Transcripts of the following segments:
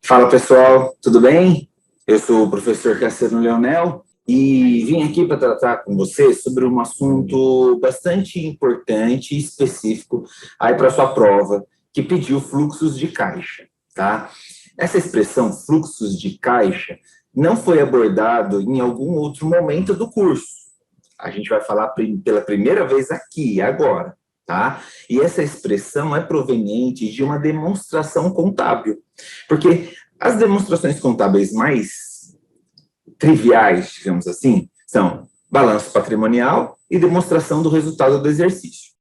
Fala pessoal, tudo bem? Eu sou o professor Cassiano Leonel e vim aqui para tratar com você sobre um assunto bastante importante e específico aí para sua prova, que pediu fluxos de caixa, tá? Essa expressão fluxos de caixa não foi abordado em algum outro momento do curso. A gente vai falar pela primeira vez aqui, agora, tá? E essa expressão é proveniente de uma demonstração contábil. Porque as demonstrações contábeis mais triviais, digamos assim, são balanço patrimonial e demonstração do resultado do exercício.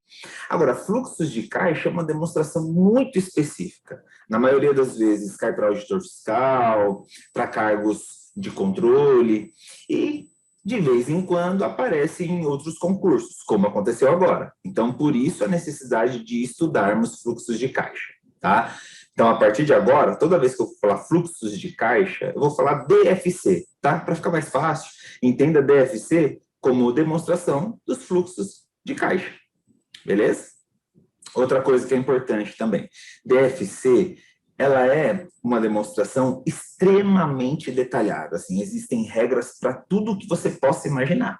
Agora, fluxos de caixa é uma demonstração muito específica. Na maioria das vezes cai para auditor fiscal, para cargos de controle e de vez em quando aparece em outros concursos, como aconteceu agora. Então, por isso a necessidade de estudarmos fluxos de caixa, tá? Então, a partir de agora, toda vez que eu falar fluxos de caixa, eu vou falar DFC, tá? Para ficar mais fácil, entenda DFC como demonstração dos fluxos de caixa, beleza? Outra coisa que é importante também, DFC, ela é uma demonstração extremamente detalhada, assim, existem regras para tudo que você possa imaginar.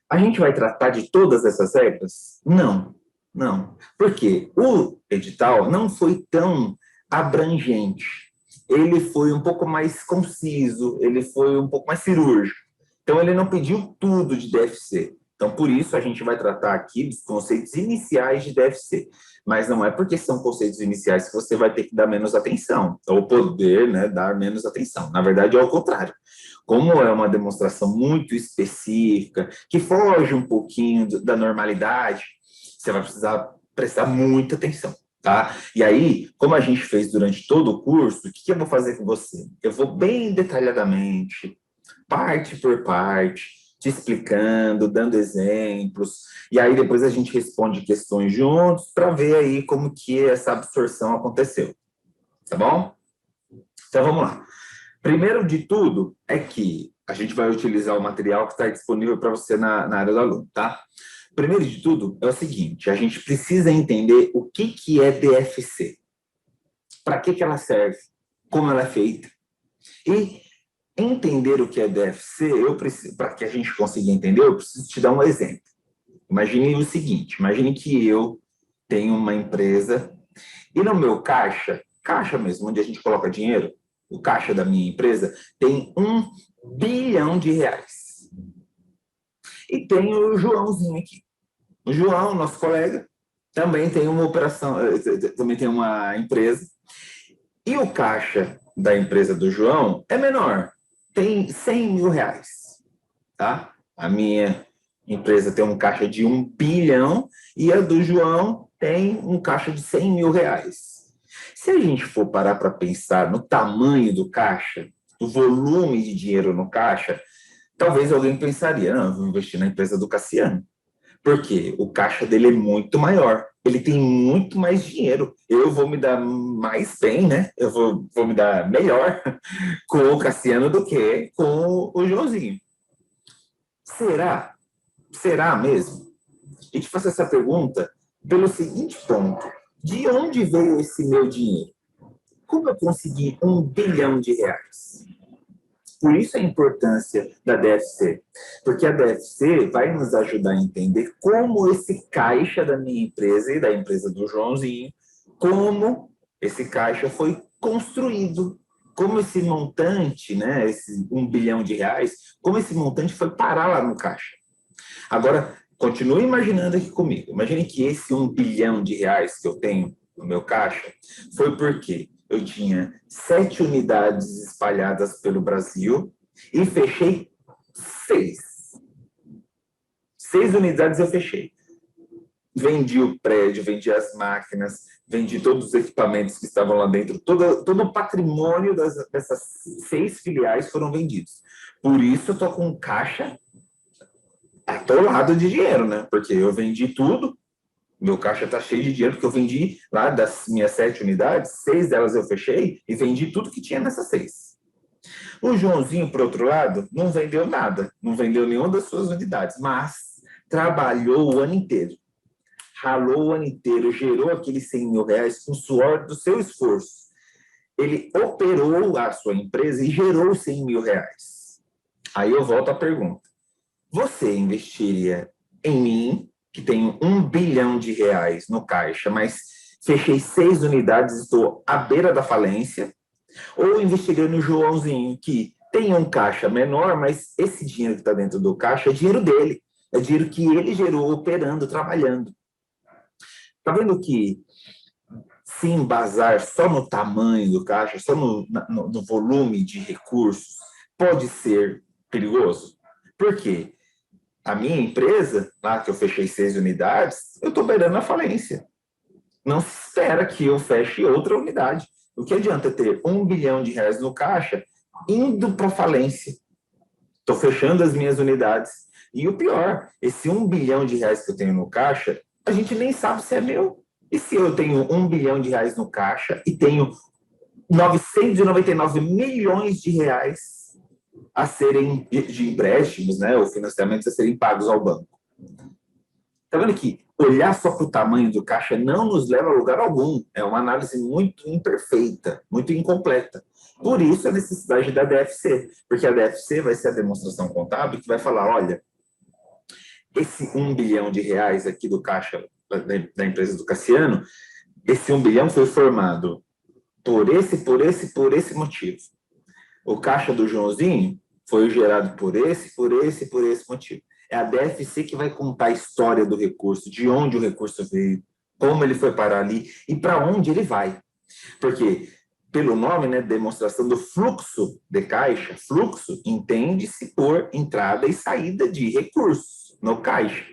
A gente vai tratar de todas essas regras? Não, não. Porque o edital não foi tão abrangente. Ele foi um pouco mais conciso, ele foi um pouco mais cirúrgico. Então, ele não pediu tudo de DFC. Então, por isso, a gente vai tratar aqui dos conceitos iniciais de DFC. Mas não é porque são conceitos iniciais que você vai ter que dar menos atenção, ou poder, né, dar menos atenção. Na verdade, é o contrário. Como é uma demonstração muito específica, que foge um pouquinho da normalidade, você vai precisar prestar muita atenção, tá? E aí, como a gente fez durante todo o curso, o que eu vou fazer com você? Eu vou bem detalhadamente, parte por parte, te explicando, dando exemplos, e aí depois a gente responde questões juntos para ver aí como que essa absorção aconteceu, tá bom? Então vamos lá. Primeiro de tudo é que a gente vai utilizar o material que está disponível para você na área do aluno, tá? Primeiro de tudo é o seguinte, a gente precisa entender o que é DFC, para que ela serve, como ela é feita. E entender o que é DFC, para que a gente consiga entender, eu preciso te dar um exemplo. Imagine o seguinte, imagine que eu tenho uma empresa e no meu caixa mesmo, onde a gente coloca dinheiro, o caixa da minha empresa tem R$ 1 bilhão. E tem o Joãozinho aqui. O João, nosso colega, também tem uma operação, também tem uma empresa. E o caixa da empresa do João é menor, tem R$ 100 mil, tá? A minha empresa tem um caixa de 1 bilhão e a do João tem um caixa de R$ 100 mil. Se a gente for parar para pensar no tamanho do caixa, do volume de dinheiro no caixa, talvez alguém pensaria, não, eu vou investir na empresa do Cassiano. Porque o caixa dele é muito maior. Ele tem muito mais dinheiro. Eu vou me dar mais bem, né? Eu vou me dar melhor com o Cassiano do que com o Joãozinho. Será? Será mesmo? E te faço essa pergunta pelo seguinte ponto. De onde veio esse meu dinheiro? Como eu consegui R$ 1 bilhão? Por isso a importância da DFC, porque a DFC vai nos ajudar a entender como esse caixa da minha empresa e da empresa do Joãozinho, como esse caixa foi construído, como esse montante, né, esse R$ 1 bilhão, como esse montante foi parar lá no caixa. Agora, continue imaginando aqui comigo. Imagine que esse R$ 1 bilhão que eu tenho no meu caixa foi porque eu tinha 7 unidades espalhadas pelo Brasil e fechei 6. 6 unidades eu fechei. Vendi o prédio, vendi as máquinas, vendi todos os equipamentos que estavam lá dentro, todo o patrimônio dessas 6 filiais foram vendidos. Por isso eu estou com caixa atolado de dinheiro, né? Porque eu vendi tudo, meu caixa está cheio de dinheiro, porque eu vendi lá das minhas 7 unidades, 6 delas eu fechei e vendi tudo que tinha nessas 6. O Joãozinho, por outro lado, não vendeu nada, não vendeu nenhuma das suas unidades, mas trabalhou o ano inteiro. Ralou o ano inteiro, gerou aqueles R$ 100 mil com o suor do seu esforço. ele operou a sua empresa e gerou 100 mil reais. Aí eu volto à pergunta. Você investiria em mim, que tenho 1 bilhão de reais no caixa, mas fechei 6 unidades e estou à beira da falência? Ou investiria no Joãozinho, que tem um caixa menor, mas esse dinheiro que está dentro do caixa é dinheiro dele. É dinheiro que ele gerou operando, trabalhando. Está vendo que se embasar só no tamanho do caixa, só no volume de recursos, pode ser perigoso? Por quê? A minha empresa, lá que eu fechei 6 unidades, eu estou beirando a falência. Não se espera que eu feche outra unidade. O que adianta ter 1 bilhão de reais no caixa indo para falência? Estou fechando as minhas unidades. E o pior, esse 1 bilhão de reais que eu tenho no caixa, a gente nem sabe se é meu. E se eu tenho 1 bilhão de reais no caixa e tenho 999 milhões de reais a serem de empréstimos, né, ou financiamentos a serem pagos ao banco? Está vendo que olhar só para o tamanho do caixa não nos leva a lugar algum. É uma análise muito imperfeita, muito incompleta. Por isso a necessidade da DFC, porque a DFC vai ser a demonstração contábil que vai falar, olha, esse 1 bilhão de reais aqui do caixa da empresa do Cassiano, esse 1 bilhão foi formado por esse motivo. O caixa do Joãozinho foi gerado por esse motivo. É a DFC que vai contar a história do recurso, de onde o recurso veio, como ele foi parar ali e para onde ele vai. Porque, pelo nome, né, demonstração do fluxo de caixa, fluxo entende-se por entrada e saída de recursos no caixa.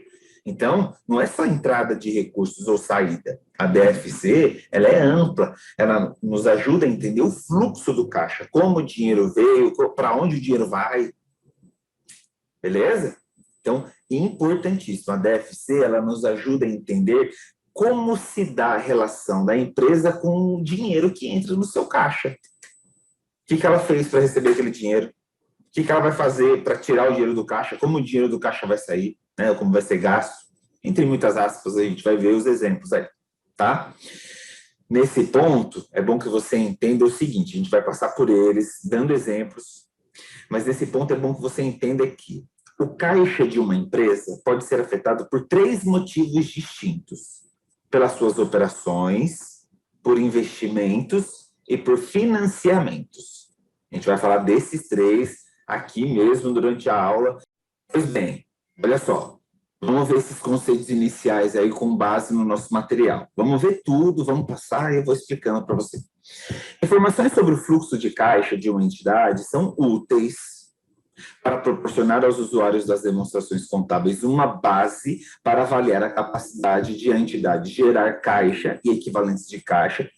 Então, não é só entrada de recursos ou saída. A DFC, ela é ampla, ela nos ajuda a entender o fluxo do caixa, como o dinheiro veio, para onde o dinheiro vai. Beleza? Então, importantíssimo. A DFC, ela nos ajuda a entender como se dá a relação da empresa com o dinheiro que entra no seu caixa. O que ela fez para receber aquele dinheiro? O que ela vai fazer para tirar o dinheiro do caixa? Como o dinheiro do caixa vai sair? Né? Como vai ser gasto? Entre muitas aspas, a gente vai ver os exemplos aí, tá? Nesse ponto, é bom que você entenda o seguinte, a gente vai passar por eles, dando exemplos, mas nesse ponto é bom que você entenda que o caixa de uma empresa pode ser afetado por 3 motivos distintos: pelas suas operações, por investimentos e por financiamentos. A gente vai falar desses 3 aqui mesmo durante a aula. Pois bem, olha só, vamos ver esses conceitos iniciais aí com base no nosso material. Vamos ver tudo, vamos passar e eu vou explicando para você. Informações sobre o fluxo de caixa de uma entidade são úteis para proporcionar aos usuários das demonstrações contábeis uma base para avaliar a capacidade de a entidade gerar caixa e equivalentes de caixa.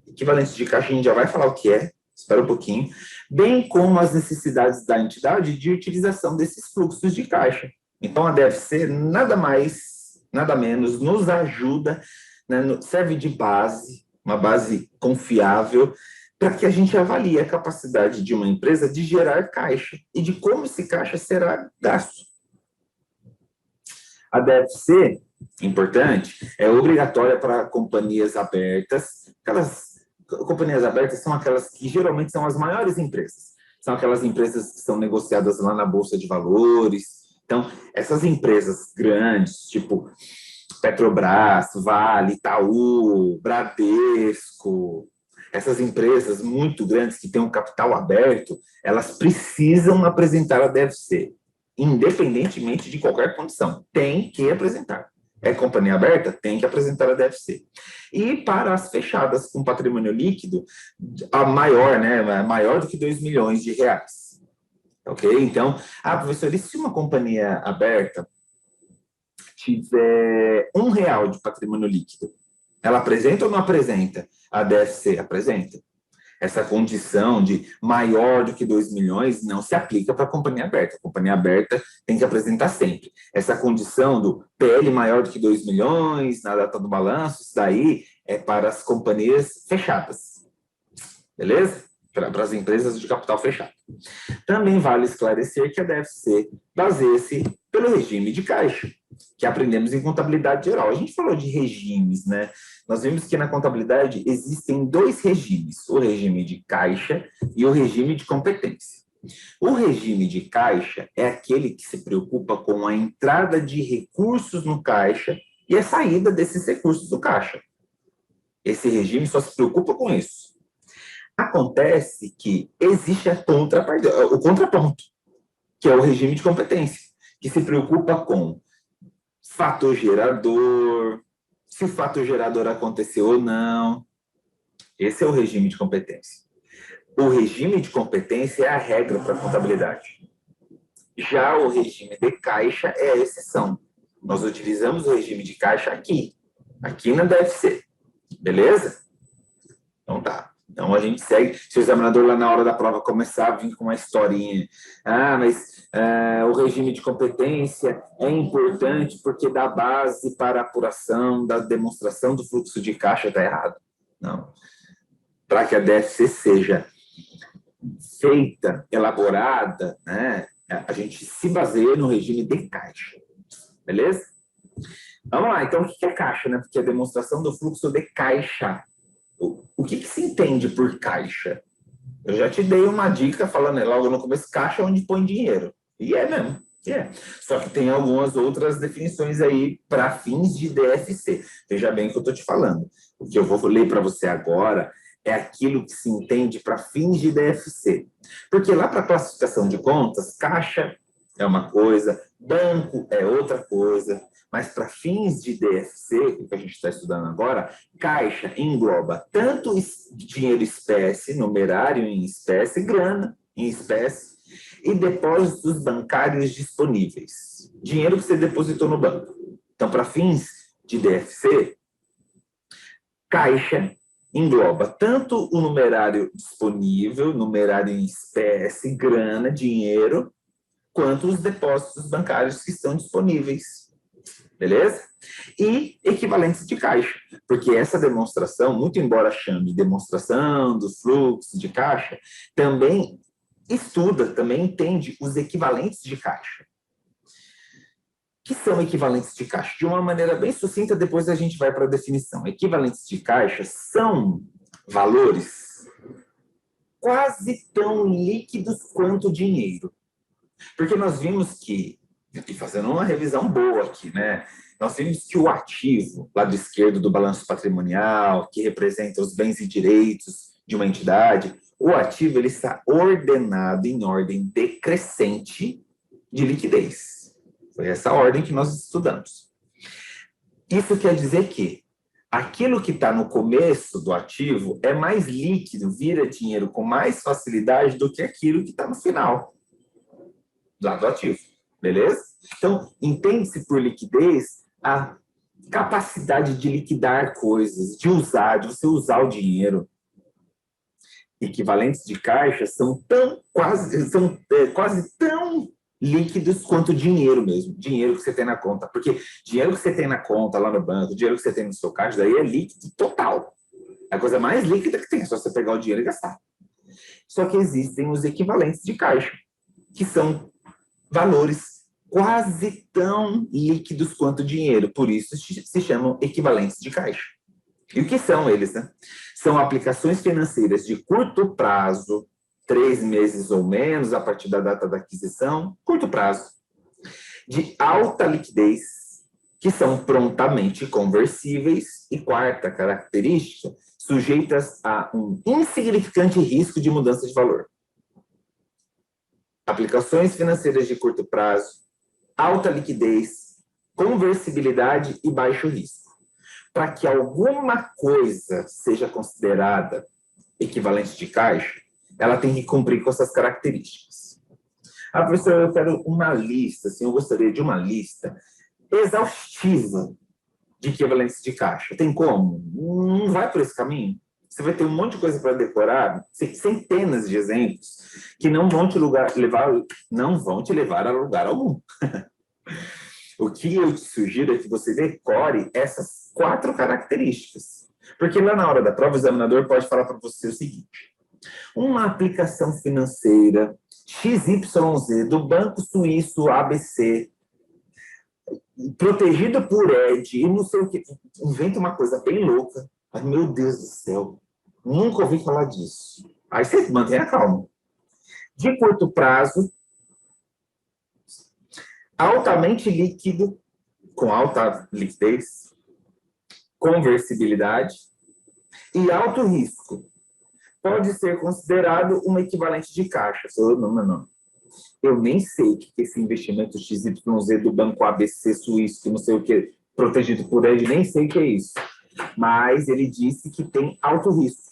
Equivalentes de caixa a gente já vai falar o que é, espera um pouquinho, bem como as necessidades da entidade de utilização desses fluxos de caixa. Então, a DFC nada mais, nada menos, nos ajuda, né, serve de base, uma base confiável, para que a gente avalie a capacidade de uma empresa de gerar caixa e de como esse caixa será gasto. A DFC, importante, é obrigatória para companhias abertas. Aquelas companhias abertas são aquelas que geralmente são as maiores empresas. São aquelas empresas que são negociadas lá na Bolsa de Valores. Então, essas empresas grandes, tipo Petrobras, Vale, Itaú, Bradesco, essas empresas muito grandes que têm um capital aberto, elas precisam apresentar a DFC, independentemente de qualquer condição. Tem que apresentar. É companhia aberta? Tem que apresentar a DFC. E para as fechadas com patrimônio líquido, a maior, né, maior do que 2 milhões de reais. Ok? Então, professor, e se uma companhia aberta tiver R$ 1 de patrimônio líquido, ela apresenta ou não apresenta? A DFC apresenta. Essa condição de maior do que 2 milhões não se aplica para a companhia aberta. A companhia aberta tem que apresentar sempre. Essa condição do PL maior do que 2 milhões na data do balanço, isso daí é para as companhias fechadas. Beleza? para as empresas de capital fechado. Também vale esclarecer que a DFC baseia-se pelo regime de caixa, que aprendemos em contabilidade geral. A gente falou de regimes, né? Nós vimos que na contabilidade existem dois regimes, o regime de caixa e o regime de competência. O regime de caixa é aquele que se preocupa com a entrada de recursos no caixa e a saída desses recursos do caixa. Esse regime só se preocupa com isso. Acontece que existe o contraponto, que é o regime de competência, que se preocupa com fator gerador, se o fator gerador aconteceu ou não. Esse é o regime de competência. O regime de competência é a regra para a contabilidade. Já o regime de caixa é a exceção. Nós utilizamos o regime de caixa aqui na DFC. Beleza? Então tá. Então a gente segue. Se o examinador lá na hora da prova começar a vir com uma historinha, mas o regime de competência é importante porque dá base para a apuração da demonstração do fluxo de caixa, está errado. Não. Para que a DFC seja feita, elaborada, né, a gente se baseia no regime de caixa. Beleza? Vamos lá. Então, o que é caixa? Né? Porque é a demonstração do fluxo de caixa. O que se entende por caixa? Eu já te dei uma dica falando logo no começo, caixa é onde põe dinheiro. E é mesmo. Só que tem algumas outras definições aí para fins de DFC. Veja bem o que eu estou te falando. O que eu vou ler para você agora é aquilo que se entende para fins de DFC. Porque lá para a classificação de contas, caixa é uma coisa, banco é outra coisa, mas para fins de DFC, que a gente está estudando agora, caixa engloba tanto dinheiro espécie, numerário em espécie, grana em espécie, e depósitos bancários disponíveis. Dinheiro que você depositou no banco. Então, para fins de DFC, caixa engloba tanto o numerário disponível, numerário em espécie, grana, dinheiro, quanto os depósitos bancários que estão disponíveis. Beleza? E equivalentes de caixa, porque essa demonstração, muito embora chame de demonstração do fluxo de caixa, também estuda, também entende os equivalentes de caixa. O que são equivalentes de caixa? De uma maneira bem sucinta, depois a gente vai para a definição. Equivalentes de caixa são valores quase tão líquidos quanto dinheiro. Porque nós vimos que, e fazendo uma revisão boa aqui, né? Nós vimos que o ativo, lado esquerdo do balanço patrimonial, que representa os bens e direitos de uma entidade, o ativo ele está ordenado em ordem decrescente de liquidez. Foi essa ordem que nós estudamos. Isso quer dizer que aquilo que está no começo do ativo é mais líquido, vira dinheiro com mais facilidade do que aquilo que está no final, lá do ativo. Beleza? Então, entende-se por liquidez a capacidade de liquidar coisas, de você usar o dinheiro. Equivalentes de caixa são quase tão líquidos quanto dinheiro mesmo, dinheiro que você tem na conta. Porque dinheiro que você tem na conta lá no banco, dinheiro que você tem no seu caixa, daí é líquido total. É a coisa mais líquida que tem, é só você pegar o dinheiro e gastar. Só que existem os equivalentes de caixa, que são valores quase tão líquidos quanto dinheiro, por isso se chamam equivalentes de caixa. E o que são eles, né? São aplicações financeiras de curto prazo, 3 meses ou menos, a partir da data da aquisição, curto prazo, de alta liquidez, que são prontamente conversíveis, e quarta característica, sujeitas a um insignificante risco de mudança de valor. Aplicações financeiras de curto prazo, alta liquidez, conversibilidade e baixo risco. Para que alguma coisa seja considerada equivalente de caixa, ela tem que cumprir com essas características. Ah, professor, eu quero uma lista, assim, eu gostaria de uma lista exaustiva de equivalentes de caixa. Tem como? Não vai por esse caminho. Você vai ter um monte de coisa para decorar, centenas de exemplos, que não vão te levar a lugar algum. O que eu te sugiro é que você decore essas 4 características. Porque lá na hora da prova, o examinador pode falar para você o seguinte: Uma aplicação financeira XYZ do Banco Suíço ABC, protegido por ED e não sei o que, inventa uma coisa bem louca. Ai, meu Deus do céu, nunca ouvi falar disso. Aí você mantém a calma. De curto prazo, altamente líquido, com alta liquidez, conversibilidade e alto risco. Pode ser considerado um equivalente de caixa. Não. Eu nem sei o que é esse investimento XYZ do Banco ABC Suíço, que não sei o que, protegido por ele, nem sei o que é isso. Mas ele disse que tem alto risco.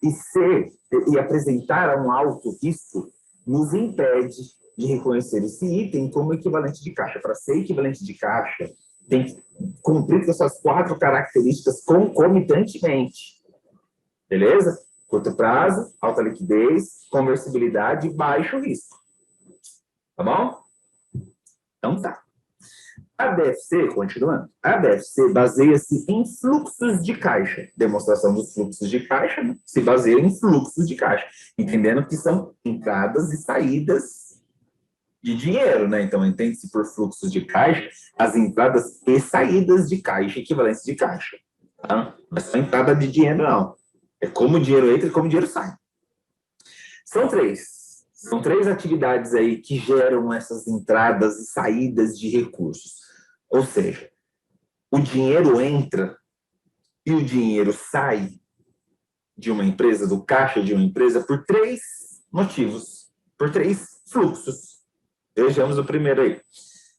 E apresentar um alto risco nos impede de reconhecer esse item como equivalente de caixa. Para ser equivalente de caixa, tem que cumprir com essas 4 características concomitantemente. Beleza? Curto prazo, alta liquidez, conversibilidade e baixo risco. Tá bom? Então tá. A DFC, continuando, a DFC baseia-se em fluxos de caixa. Demonstração dos fluxos de caixa, né? Se baseia em fluxos de caixa, entendendo que são entradas e saídas de dinheiro, né? Então, entende-se por fluxos de caixa as entradas e saídas de caixa, equivalentes de caixa. Tá? Não é só entrada de dinheiro, não. É como o dinheiro entra e como o dinheiro sai. São três atividades aí que geram essas entradas e saídas de recursos. Ou seja, o dinheiro entra e o dinheiro sai de uma empresa, do caixa de uma empresa, por 3 motivos, por 3 fluxos. Vejamos o primeiro aí.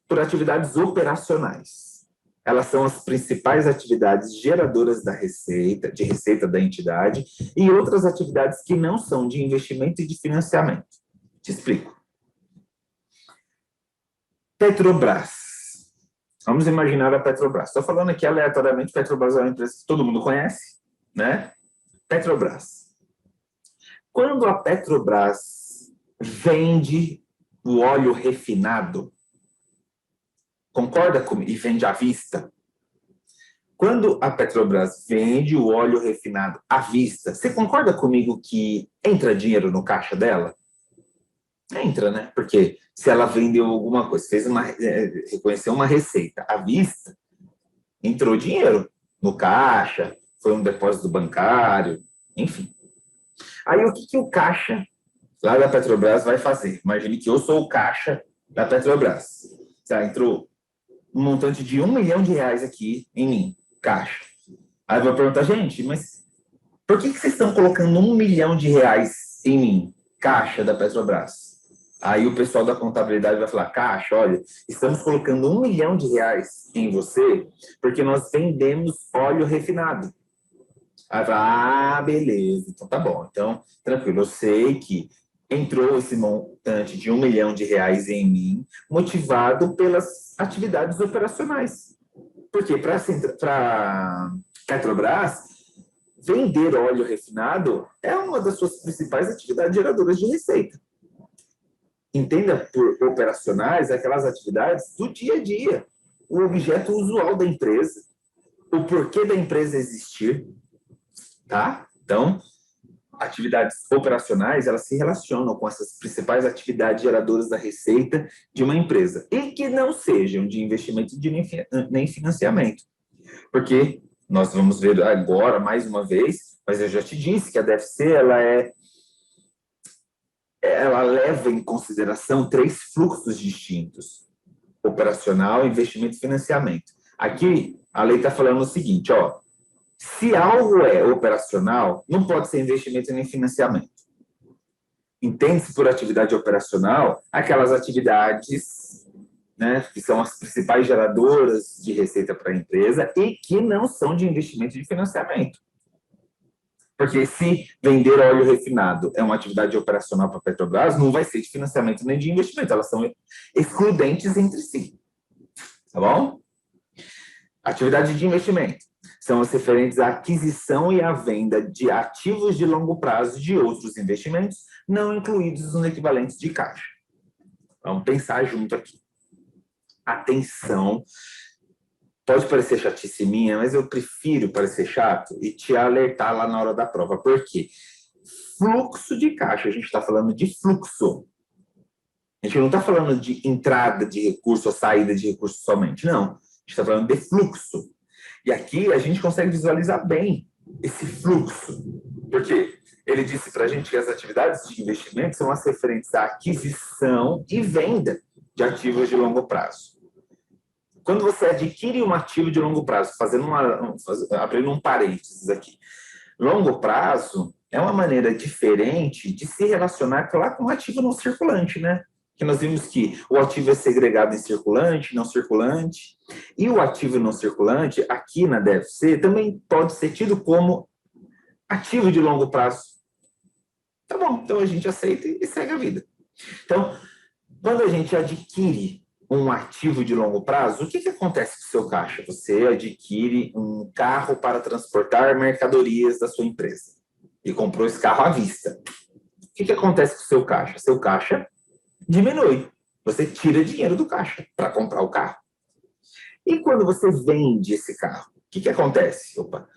Por atividades operacionais. Elas são as principais atividades geradoras da receita, de receita da entidade, e outras atividades que não são de investimento e de financiamento. Te explico. Petrobras. Vamos imaginar a Petrobras. Estou falando aqui aleatoriamente, Petrobras é uma empresa que todo mundo conhece, né? Petrobras. Quando a Petrobras vende o óleo refinado, concorda comigo? E vende à vista. Quando a Petrobras vende o óleo refinado à vista, você concorda comigo que entra dinheiro no caixa dela? Entra, né? Porque se ela vendeu alguma coisa, reconheceu uma receita à vista, entrou dinheiro no caixa, foi um depósito bancário, enfim. Aí o que o caixa lá da Petrobras vai fazer? Imagine que eu sou o caixa da Petrobras. Já entrou um montante de R$1 milhão aqui em mim, caixa. Aí eu vou perguntar, gente, mas por que vocês estão colocando R$1 milhão em mim, caixa da Petrobras? Aí o pessoal da contabilidade vai falar, caixa, olha, estamos colocando R$1 milhão em você porque nós vendemos óleo refinado. Aí vai, beleza, então tá bom. Então, tranquilo, eu sei que entrou esse montante de R$1 milhão em mim, motivado pelas atividades operacionais. Porque para Petrobras, vender óleo refinado é uma das suas principais atividades geradoras de receita. Entenda por operacionais aquelas atividades do dia a dia, o objeto usual da empresa, o porquê da empresa existir, tá? Então, atividades operacionais, elas se relacionam com essas principais atividades geradoras da receita de uma empresa e que não sejam de investimento nem financiamento. Porque nós vamos ver agora, mais uma vez, mas eu já te disse que a DFC, ela leva em consideração 3 fluxos distintos: operacional, investimento e financiamento. Aqui, a lei está falando o seguinte, ó, se algo é operacional, não pode ser investimento nem financiamento. Entende-se por atividade operacional aquelas atividades, né, que são as principais geradoras de receita para a empresa e que não são de investimento e de financiamento. Porque se vender óleo refinado é uma atividade operacional para a Petrobras, não vai ser de financiamento nem de investimento, elas são excludentes entre si. Tá bom? Atividade de investimento são as referentes à aquisição e à venda de ativos de longo prazo de outros investimentos, não incluídos nos equivalentes de caixa. Vamos pensar junto aqui. Atenção, pode parecer chatice minha, mas eu prefiro parecer chato e te alertar lá na hora da prova. Por quê? fluxo de caixa, a gente está falando de fluxo. A gente não está falando de entrada de recurso ou saída de recurso somente, não. A gente está falando de fluxo. E aqui a gente consegue visualizar bem esse fluxo. Porque ele disse para a gente que as atividades de investimento são as referentes à aquisição e venda de ativos de longo prazo. Quando você adquire um ativo de longo prazo, abrindo um parênteses aqui, longo prazo é uma maneira diferente de se relacionar com um ativo não circulante, né? Que nós vimos que o ativo é segregado em circulante, não circulante, e o ativo não circulante, aqui na DFC, também pode ser tido como ativo de longo prazo. Tá bom, então a gente aceita e segue a vida. Então, quando a gente adquire um ativo de longo prazo, o que acontece com o seu caixa? Você adquire um carro para transportar mercadorias da sua empresa e comprou esse carro à vista. O que acontece com o seu caixa? Seu caixa diminui. Você tira dinheiro do caixa para comprar o carro. E quando você vende esse carro, o que acontece?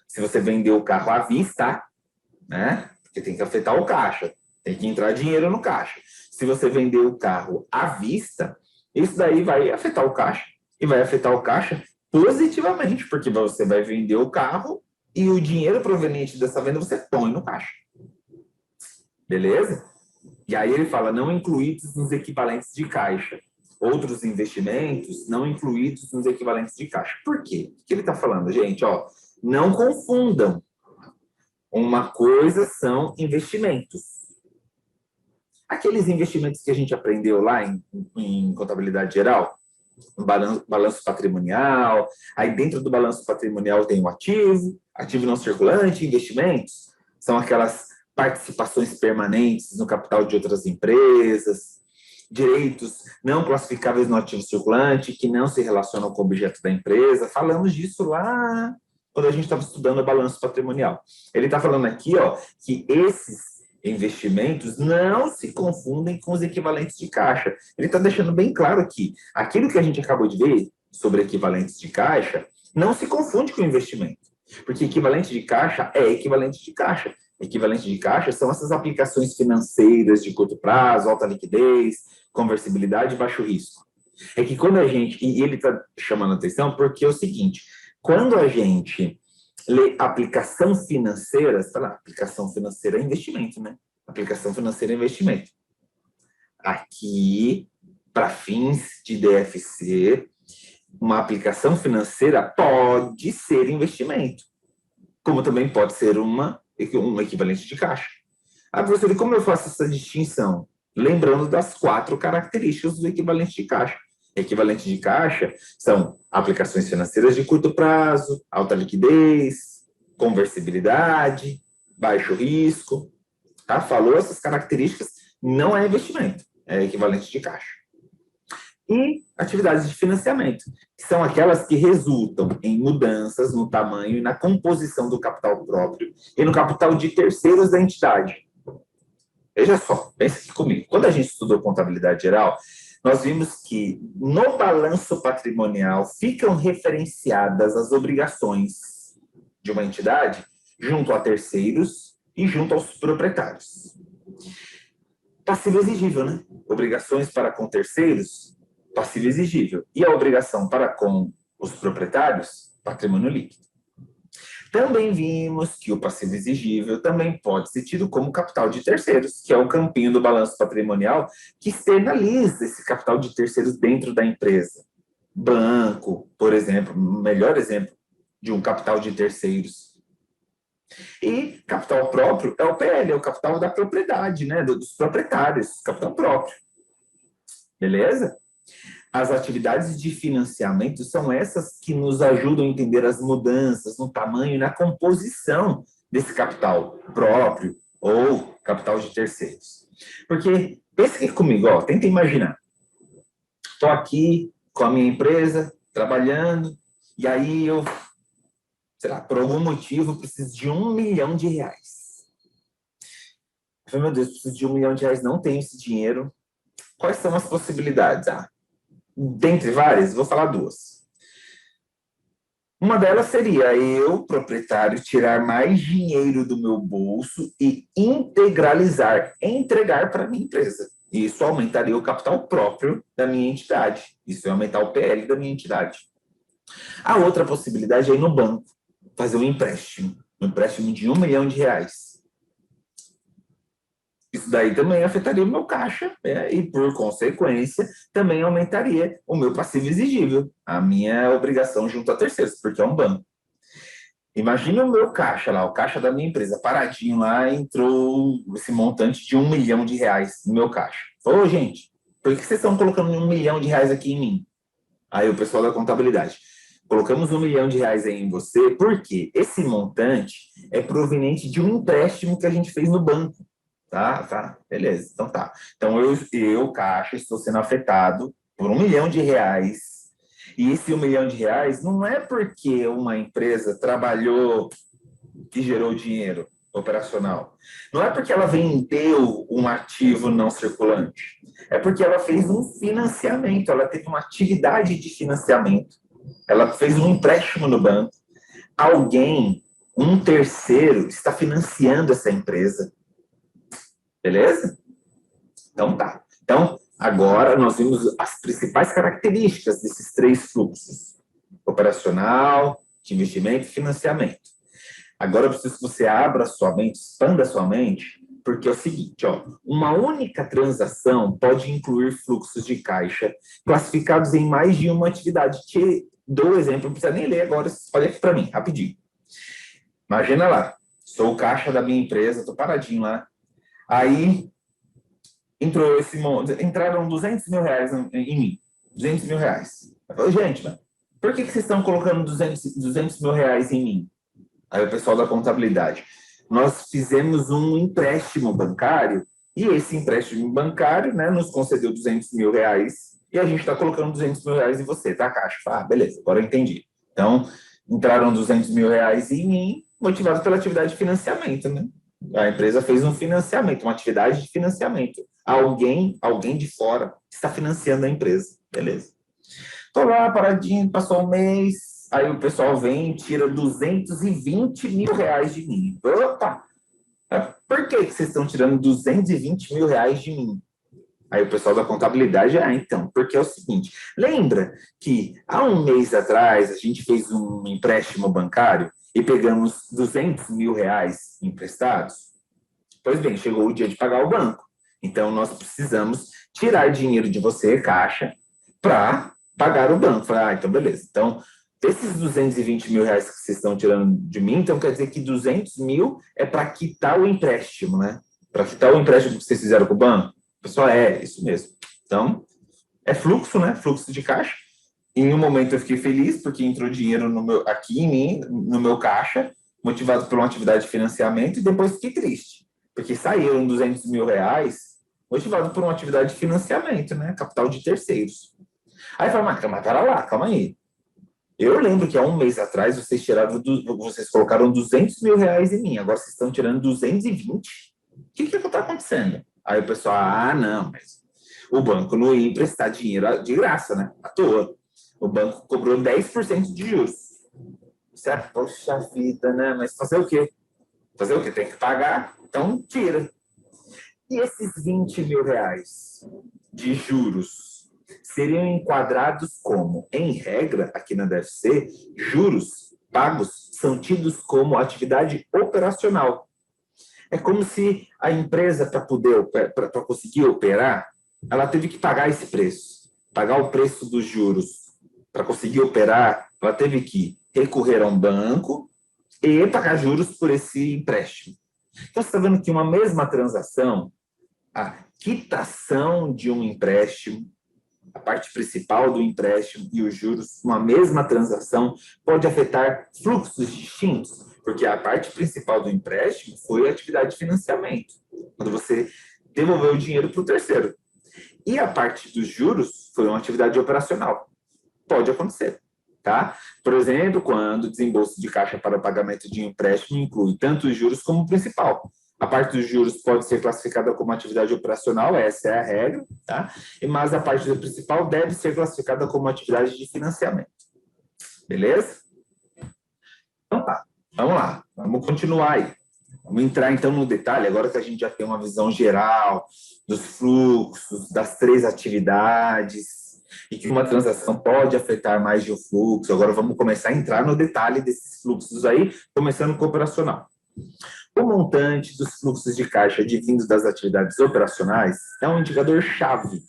Se você vendeu o carro à vista, né? Porque tem que afetar o caixa, tem que entrar dinheiro no caixa. Se você vender o carro à vista, isso daí vai afetar o caixa. E vai afetar o caixa positivamente, porque você vai vender o carro e o dinheiro proveniente dessa venda você põe no caixa. Beleza? E aí ele fala, não incluídos nos equivalentes de caixa. Outros investimentos não incluídos nos equivalentes de caixa. Por quê? O que ele está falando, gente? Não confundam. Uma coisa são investimentos. Aqueles investimentos que a gente aprendeu lá em contabilidade geral, balanço patrimonial, aí dentro do balanço patrimonial tem o ativo não circulante, investimentos, são aquelas participações permanentes no capital de outras empresas, direitos não classificáveis no ativo circulante, que não se relacionam com o objeto da empresa. Falamos disso lá quando a gente estava estudando o balanço patrimonial. Ele está falando aqui, que esses investimentos não se confundem com os equivalentes de caixa. Ele está deixando bem claro aqui, aquilo que a gente acabou de ver sobre equivalentes de caixa não se confunde com investimento, porque equivalente de caixa é equivalente de caixa. Equivalente de caixa são essas aplicações financeiras de curto prazo, alta liquidez, conversibilidade e baixo risco. É que quando a gente, e ele está chamando a atenção porque é o seguinte, quando a gente lê aplicação financeira, está lá, aplicação financeira é investimento, né? Aplicação financeira é investimento. Aqui, para fins de DFC, uma aplicação financeira pode ser investimento, como também pode ser um equivalente de caixa. Professor, e como eu faço essa distinção? Lembrando das 4 características do equivalente de caixa. Equivalente de caixa são aplicações financeiras de curto prazo, alta liquidez, conversibilidade, baixo risco. Tá? Falou essas características, não é investimento, é equivalente de caixa. E atividades de financiamento, que são aquelas que resultam em mudanças no tamanho e na composição do capital próprio e no capital de terceiros da entidade. Veja só, pensa aqui comigo. Quando a gente estudou contabilidade geral, nós vimos que no balanço patrimonial ficam referenciadas as obrigações de uma entidade junto a terceiros e junto aos proprietários. Passivo exigível, né? Obrigações para com terceiros, passivo exigível. E a obrigação para com os proprietários, patrimônio líquido. Também vimos que o passivo exigível também pode ser tido como capital de terceiros, que é o campinho do balanço patrimonial que externaliza esse capital de terceiros dentro da empresa. Banco, por exemplo, o melhor exemplo de um capital de terceiros. E capital próprio é o PL, é o capital da propriedade, né, dos proprietários, capital próprio. Beleza? As atividades de financiamento são essas que nos ajudam a entender as mudanças no tamanho e na composição desse capital próprio ou capital de terceiros. Porque, pensa aqui comigo, tenta imaginar. Estou aqui com a minha empresa, trabalhando, e aí eu, sei lá, por algum motivo, preciso de R$1 milhão. Eu falei, meu Deus, preciso de R$1 milhão, não tenho esse dinheiro. Quais são as possibilidades? Dentre várias, vou falar 2. Uma delas seria eu, proprietário, tirar mais dinheiro do meu bolso e integralizar, entregar para a minha empresa. Isso aumentaria o capital próprio da minha entidade. Isso ia aumentar o PL da minha entidade. A outra possibilidade é ir no banco, fazer um empréstimo de R$ 1 milhão. Isso daí também afetaria o meu caixa, né? E, por consequência, também aumentaria o meu passivo exigível, a minha obrigação junto a terceiros, porque é um banco. Imagina o meu caixa lá, o caixa da minha empresa, paradinho lá, entrou esse montante de R$ 1 milhão no meu caixa. Ô, gente, por que vocês estão colocando R$ 1 milhão aqui em mim? Aí o pessoal da contabilidade. Colocamos R$ 1 milhão aí em você, porque esse montante é proveniente de um empréstimo que a gente fez no banco. Tá, beleza, então tá. Então Caixa, estou sendo afetado por R$ 1 milhão. E esse R$ 1 milhão não é porque uma empresa trabalhou e gerou dinheiro operacional. Não é porque ela vendeu um ativo não circulante. É porque ela fez um financiamento, ela teve uma atividade de financiamento. Ela fez um empréstimo no banco. Alguém, um terceiro, está financiando essa empresa. Beleza? Então tá. Então, agora nós vimos as principais características desses três fluxos: operacional, de investimento e financiamento. Agora eu preciso que você abra a sua mente, expanda a sua mente, porque é o seguinte, ó, uma única transação pode incluir fluxos de caixa classificados em mais de uma atividade. Te dou o exemplo, não precisa nem ler agora, olha aqui para mim, rapidinho. Imagina lá, sou o caixa da minha empresa, estou paradinho lá. Aí entraram R$ 200 mil em mim. R$ 200 mil. Eu falei, gente, por que vocês estão colocando R$ 200 mil em mim? Aí o pessoal da contabilidade. Nós fizemos um empréstimo bancário e esse empréstimo bancário, né, nos concedeu R$ 200 mil e a gente está colocando R$ 200 mil em você, tá, Caixa? Ah, beleza, agora eu entendi. Então, entraram R$ 200 mil em mim, motivado pela atividade de financiamento, né? A empresa fez um financiamento, uma atividade de financiamento. Alguém de fora está financiando a empresa. Beleza. Estou lá, paradinho, passou um mês, aí o pessoal vem e tira R$ 220 mil de mim. Opa! Por que vocês estão tirando R$ 220 mil de mim? Aí o pessoal da contabilidade, então, porque é o seguinte, lembra que há um mês atrás a gente fez um empréstimo bancário e pegamos R$ 200 mil emprestados? Pois bem, chegou o dia de pagar o banco. Então, nós precisamos tirar dinheiro de você, Caixa, para pagar o banco. Falei, então beleza. Então, desses R$ 220 mil que vocês estão tirando de mim, então quer dizer que 200 mil é para quitar o empréstimo, né? Para quitar o empréstimo que vocês fizeram com o banco? Pessoal, isso mesmo. Então, é fluxo, né? Fluxo de caixa. Em um momento eu fiquei feliz, porque entrou dinheiro aqui em mim, no meu caixa, motivado por uma atividade de financiamento, e depois fiquei triste, porque saíram R$ 200 mil, motivado por uma atividade de financiamento, né? Capital de terceiros. Aí eu falei, mas pera lá, calma aí. Eu lembro que há um mês atrás vocês colocaram R$ 200 mil em mim, agora vocês estão tirando 220? O que está acontecendo? Aí o pessoal, não, mas o banco não ia emprestar dinheiro de graça, né? À toa. O banco cobrou 10% de juros. Certo? Poxa vida, né? Mas fazer o quê? Fazer o quê? Tem que pagar, então tira. E esses R$ 20 mil de juros seriam enquadrados como, em regra, aqui na DFC, juros pagos são tidos como atividade operacional. É como se a empresa, para conseguir operar, ela teve que pagar esse preço, pagar o preço dos juros. Para conseguir operar, ela teve que recorrer a um banco e pagar juros por esse empréstimo. Então, você está vendo que uma mesma transação, a quitação de um empréstimo, a parte principal do empréstimo e os juros, uma mesma transação, pode afetar fluxos distintos, porque a parte principal do empréstimo foi a atividade de financiamento, quando você devolveu o dinheiro para o terceiro. E a parte dos juros foi uma atividade operacional. Pode acontecer, tá? Por exemplo, quando o desembolso de caixa para o pagamento de empréstimo inclui tanto os juros como o principal. A parte dos juros pode ser classificada como atividade operacional, essa é a regra, tá? Mas a parte do principal deve ser classificada como atividade de financiamento. Beleza? Então tá, vamos lá, vamos continuar aí. Vamos entrar então no detalhe, agora que a gente já tem uma visão geral dos fluxos, das três atividades, e que uma transação pode afetar mais de um fluxo. Agora vamos começar a entrar no detalhe desses fluxos aí, começando com o operacional. O montante dos fluxos de caixa advindos das atividades operacionais é um indicador-chave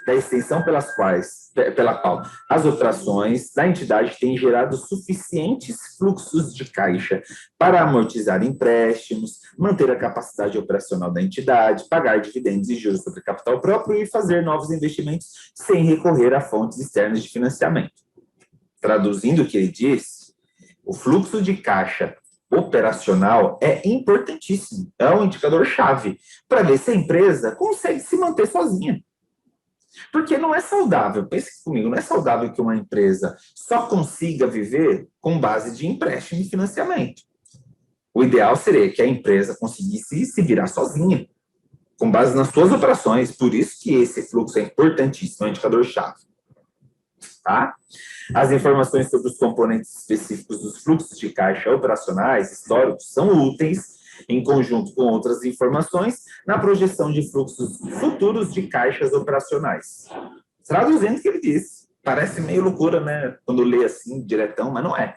da extensão pela qual as operações da entidade têm gerado suficientes fluxos de caixa para amortizar empréstimos, manter a capacidade operacional da entidade, pagar dividendos e juros sobre capital próprio e fazer novos investimentos sem recorrer a fontes externas de financiamento. Traduzindo o que ele diz, o fluxo de caixa operacional é importantíssimo, é um indicador-chave para ver se a empresa consegue se manter sozinha. Porque não é saudável, pense comigo, não é saudável que uma empresa só consiga viver com base de empréstimo e financiamento. O ideal seria que a empresa conseguisse se virar sozinha, com base nas suas operações. Por isso que esse fluxo é importantíssimo, é um indicador-chave. Tá? As informações sobre os componentes específicos dos fluxos de caixa operacionais históricos são úteis, em conjunto com outras informações, na projeção de fluxos futuros de caixas operacionais. Traduzindo o que ele disse. Parece meio loucura, né? Quando lê assim, diretão, mas não é.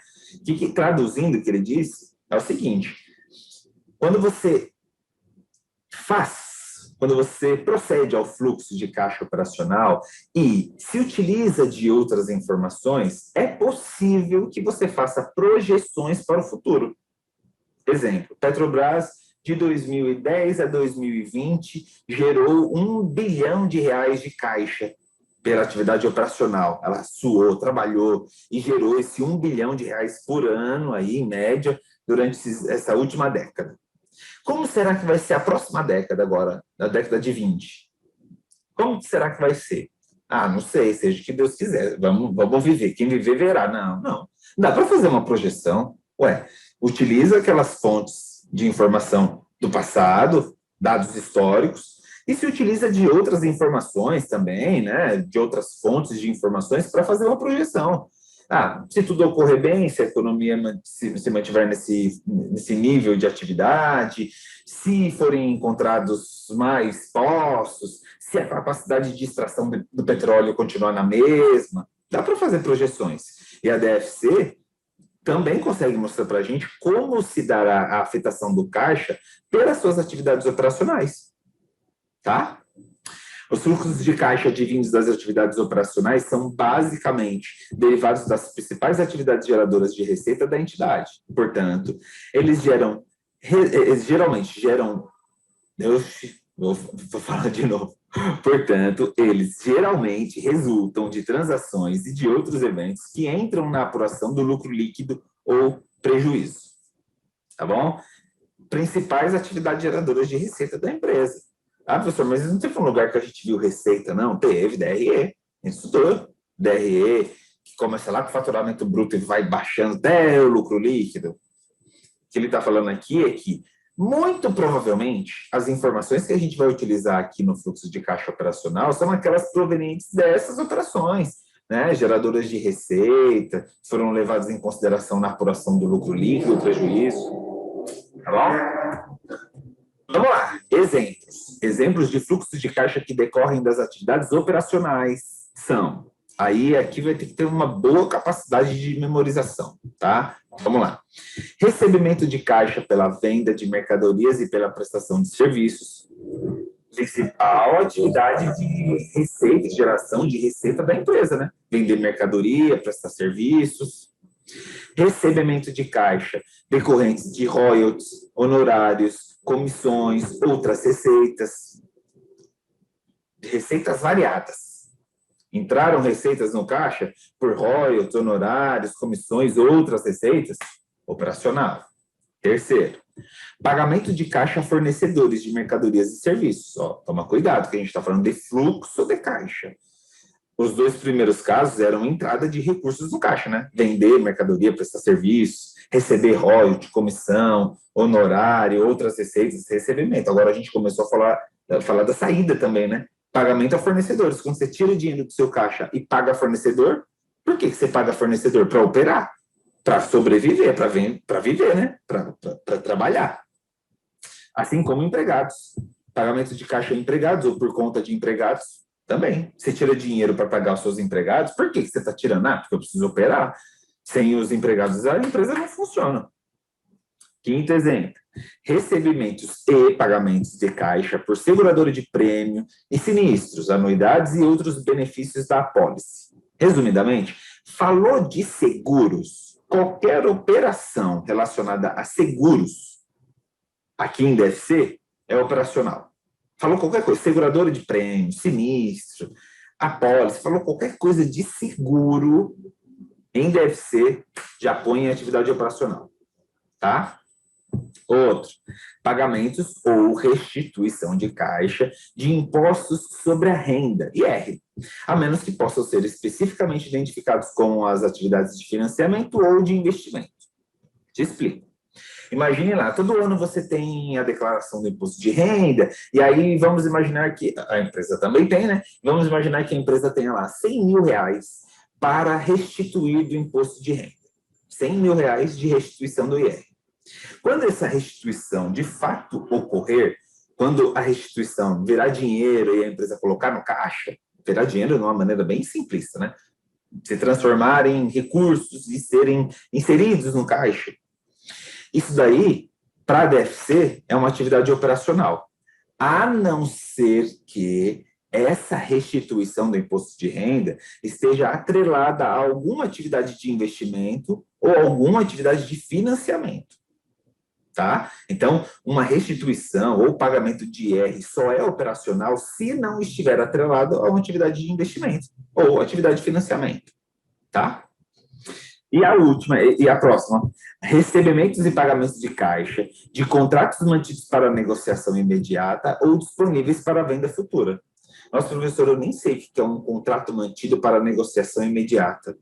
Traduzindo o que ele disse, é o seguinte: quando você procede ao fluxo de caixa operacional e se utiliza de outras informações, é possível que você faça projeções para o futuro. Exemplo, Petrobras, de 2010 a 2020, gerou R$ 1 bilhão de caixa pela atividade operacional. Ela suou, trabalhou e gerou esse R$ 1 bilhão por ano, aí, em média, durante essa última década. Como será que vai ser a próxima década agora, na década de 20? Como será que vai ser? Ah, não sei, seja o que Deus quiser. Vamos viver. Quem viver, verá. Não. Dá para fazer uma projeção. Utiliza aquelas fontes de informação do passado, dados históricos, e se utiliza de outras informações também, né? De outras fontes de informações para fazer uma projeção. Se tudo ocorrer bem, se a economia se mantiver nesse nível de atividade, se forem encontrados mais poços, se a capacidade de extração do petróleo continuar na mesma, dá para fazer projeções. E a DFC também consegue mostrar para a gente como se dará a afetação do caixa pelas suas atividades operacionais. Tá? Os fluxos de caixa advindos das atividades operacionais são basicamente derivados das principais atividades geradoras de receita da entidade. Portanto, eles geralmente geram. Vou falar de novo. Portanto, eles geralmente resultam de transações e de outros eventos que entram na apuração do lucro líquido ou prejuízo. Tá bom? Principais atividades geradoras de receita da empresa. Professor, mas não teve um lugar que a gente viu receita, não? Teve, DRE. A gente estudou. DRE, que começa lá com o faturamento bruto e vai baixando até o lucro líquido. O que ele está falando aqui é que, muito provavelmente, as informações que a gente vai utilizar aqui no fluxo de caixa operacional são aquelas provenientes dessas operações, né? Geradoras de receita, foram levadas em consideração na apuração do lucro líquido, o prejuízo. Tá bom? Vamos lá, exemplos de fluxos de caixa que decorrem das atividades operacionais são, aqui vai ter que ter uma boa capacidade de memorização, tá? Vamos lá. Recebimento de caixa pela venda de mercadorias e pela prestação de serviços. Principal atividade de receita, de geração de receita da empresa, né? Vender mercadoria, prestar serviços. Recebimento de caixa decorrentes de royalties, honorários, comissões, outras receitas variadas. Entraram receitas no caixa por royalties, honorários, comissões, outras receitas, operacional. Terceiro, pagamento de caixa a fornecedores de mercadorias e serviços. Toma cuidado, que a gente está falando de fluxo de caixa. Os dois primeiros casos eram entrada de recursos no caixa, né? Vender mercadoria, prestar serviços, receber royalties, comissão, honorário, outras receitas, recebimento. Agora a gente começou a falar da saída também, né? Pagamento a fornecedores. Quando você tira o dinheiro do seu caixa e paga fornecedor, por que você paga fornecedor? Para operar. para sobreviver, para viver, né? Para trabalhar. Assim como empregados. Pagamento de caixa a empregados ou por conta de empregados também. Você tira dinheiro para pagar os seus empregados, por que você está tirando? Ah, porque eu preciso operar. Sem os empregados, a empresa não funciona. Quinto exemplo. Recebimentos e pagamentos de caixa por seguradora de prêmio e sinistros, anuidades e outros benefícios da apólice. Resumidamente, falou de seguros, qualquer operação relacionada a seguros aqui em DFC é operacional. Falou qualquer coisa, seguradora de prêmio, sinistro, apólice, falou qualquer coisa de seguro em DFC, já põe em atividade operacional, tá? Outro, pagamentos ou restituição de caixa de impostos sobre a renda, IR, a menos que possam ser especificamente identificados como as atividades de financiamento ou de investimento. Te explico. Imagine lá, todo ano você tem a declaração do imposto de renda, e aí vamos imaginar que a empresa também tem, né? Vamos imaginar que a empresa tenha lá R$100.000 para restituir do imposto de renda. R$100.000 de restituição do IR. Quando essa restituição de fato ocorrer, quando a restituição virar dinheiro e a empresa colocar no caixa, virar dinheiro de uma maneira bem simplista, né? Se transformar em recursos e serem inseridos no caixa. Isso daí, para a DFC, é uma atividade operacional, a não ser que essa restituição do imposto de renda esteja atrelada a alguma atividade de investimento ou alguma atividade de financiamento. Tá? Então, uma restituição ou pagamento de IR só é operacional se não estiver atrelado a uma atividade de investimento ou atividade de financiamento. Tá? E a última, e a próxima, recebimentos e pagamentos de caixa de contratos mantidos para negociação imediata ou disponíveis para venda futura. Nossa, professor, eu nem sei o que é um contrato mantido para negociação imediata.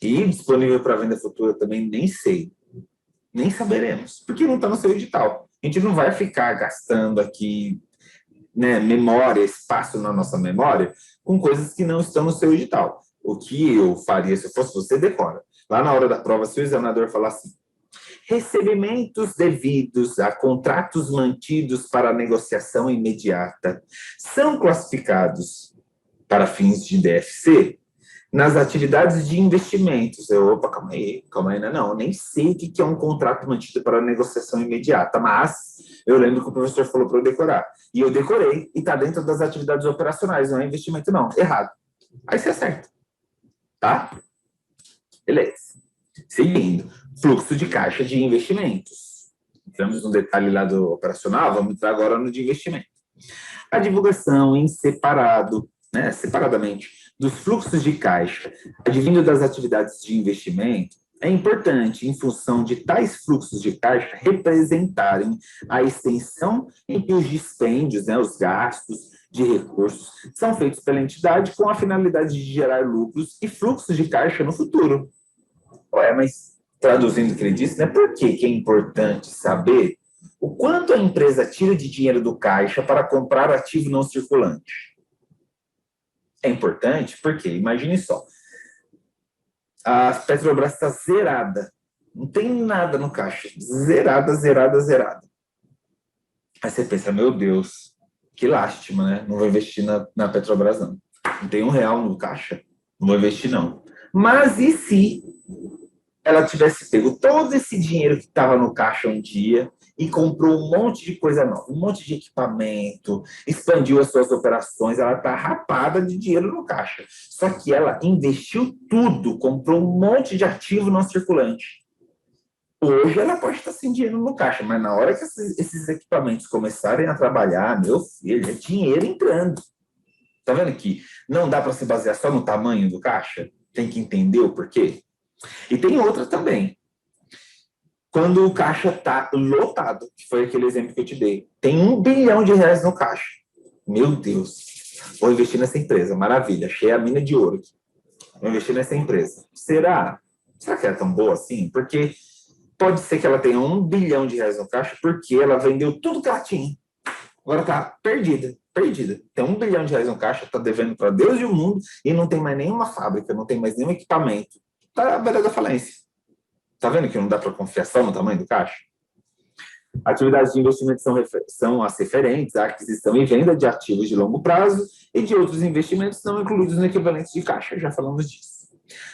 E disponível para venda futura também nem sei. Nem saberemos, porque não está no seu edital. A gente não vai ficar gastando aqui, né, memória, espaço na nossa memória, com coisas que não estão no seu edital. O que eu faria se eu fosse você, decora. Lá na hora da prova, se o examinador falar assim, recebimentos devidos a contratos mantidos para negociação imediata são classificados para fins de DFC nas atividades de investimentos. Opa, calma aí, não, eu nem sei o que é um contrato mantido para negociação imediata, mas eu lembro que o professor falou para eu decorar. E eu decorei, e está dentro das atividades operacionais, não é investimento não, errado. Aí você acerta, tá? Beleza. Seguindo, fluxo de caixa de investimentos. Entramos no detalhe lá do operacional, vamos entrar agora no de investimento. A divulgação em separado, né, separadamente, dos fluxos de caixa advindo das atividades de investimento é importante em função de tais fluxos de caixa representarem a extensão em que os dispêndios, né, os gastos de recursos, são feitos pela entidade com a finalidade de gerar lucros e fluxos de caixa no futuro. Ué, mas traduzindo o que ele disse, né, por que é importante saber o quanto a empresa tira de dinheiro do caixa para comprar ativo não circulante? É importante porque, imagine só, a Petrobras está zerada, não tem nada no caixa, zerada. Aí você pensa, meu Deus, que lástima, né? Não vou investir na Petrobras, não. Não tem R$1 no caixa, não vou investir, não. Mas e se ela tivesse pego todo esse dinheiro que estava no caixa um dia e comprou um monte de coisa nova, um monte de equipamento, expandiu as suas operações, ela está rapada de dinheiro no caixa. Só que ela investiu tudo, comprou um monte de ativo não circulante. Hoje ela pode estar sem dinheiro no caixa, mas na hora que esses equipamentos começarem a trabalhar, meu filho, é dinheiro entrando. Tá vendo que não dá para se basear só no tamanho do caixa? Tem que entender o porquê. E tem outra também. Quando o caixa está lotado, que foi aquele exemplo que eu te dei, tem R$1 bilhão no caixa. Meu Deus, vou investir nessa empresa, maravilha, achei a mina de ouro aqui. Vou investir nessa empresa. Será que é tão boa assim? Porque pode ser que ela tenha R$1 bilhão no caixa porque ela vendeu tudo que ela tinha. Agora está perdida. Tem R$1 bilhão no caixa, está devendo para Deus e o mundo e não tem mais nenhuma fábrica, não tem mais nenhum equipamento. Está à beira da falência. Tá vendo que não dá para confiar só no tamanho do caixa? Atividades de investimento são as referentes à aquisição e venda de ativos de longo prazo e de outros investimentos não incluídos no equivalente de caixa, já falamos disso.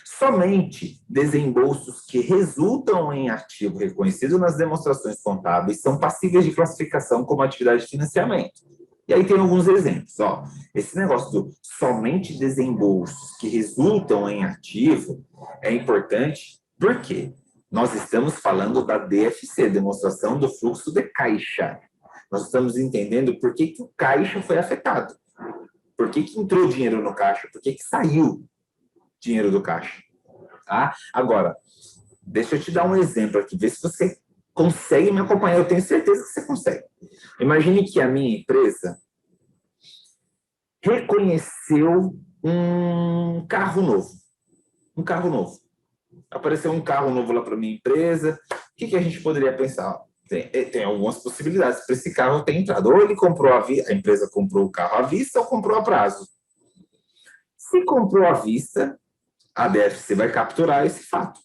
Somente desembolsos que resultam em ativo reconhecido nas demonstrações contábeis são passíveis de classificação como atividade de financiamento. E aí tem alguns exemplos. Ó. Esse negócio do somente desembolsos que resultam em ativo é importante porque nós estamos falando da DFC, demonstração do fluxo de caixa. Nós estamos entendendo por que o caixa foi afetado. Por que entrou dinheiro no caixa? Por que saiu dinheiro do caixa? Tá? Agora, deixa eu te dar um exemplo aqui, ver se você consegue me acompanhar. Eu tenho certeza que você consegue. Imagine que a minha empresa reconheceu um carro novo. Um carro novo. Apareceu um carro novo lá para minha empresa. O que a gente poderia pensar? Tem algumas possibilidades para esse carro ter entrado. Ou ele comprou a empresa comprou o carro à vista ou comprou a prazo. Se comprou à vista, a DFC vai capturar esse fato.